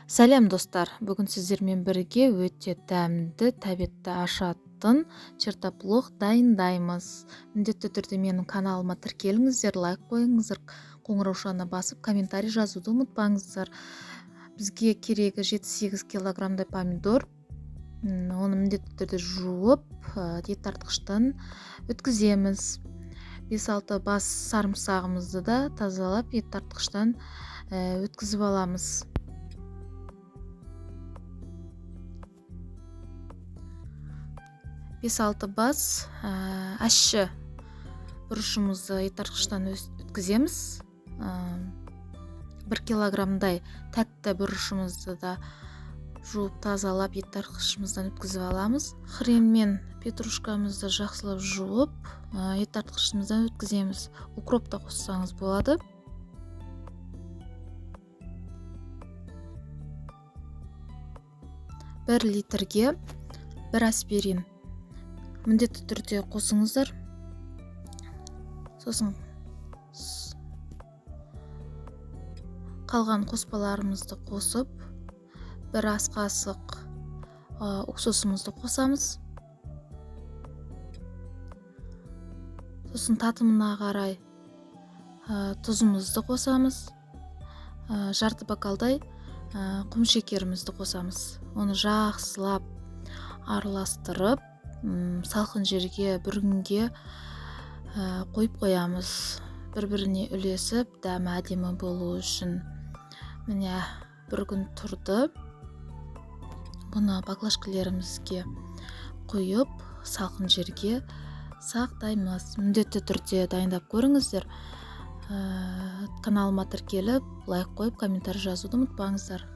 Сәлем достар, бүгін сіздермен бірге өте тәмді тәбетті ашатын чертоплох дайындаймыз. Міндетті түрде менің каналыма тіркеліңіздер, лайк қойыңыздар, қоңыраушаны басып, комментарий жазуды ұмытпаңыздар. Бізге керегі 7-8 килограммдай помидор. Оны міндетті түрде жуып, еттартқыштан өткіземіз. 5-6 бас сарымсағымызды да тазалап, еттартқыштан өткізіп аламыз. 5-6 бас ащы бұрышымызды еттартқыштан өткіземіз. 1 килограммдай тәтті бұрышымызды да жуып тазалап еттартқышымыздан өткізіп аламыз. Хрен мен петрушкамызды жақсылап жуып еттартқышымыздан өткіземіз. Укроп та қоссаңыз болады. Бір литрге 1 аспирин міндетті түрде қосыңыздар. Сосын қалған қоспаларымызды қосып, 1 ас қасық уксусымызды қосамыз. Сосын татымына қарай тұзымызды қосамыз. Жарты бокалдай құм шекерімізді қосамыз. Оны жақсылап араластырып, салқын жерге бір күнге қойып қоямыз. Бір-біріне үлесіп, дәмі әдемі болу үшін. Міне, бір күн тұрды. Бұны баклажкаларымызға қойып, салқын жерге сақтаймыз. Міндетті түрде дайындап көріңіздер. Каналыма тіркеліп, лайк қойып, комментарий жазуды ұмытпаңыздар.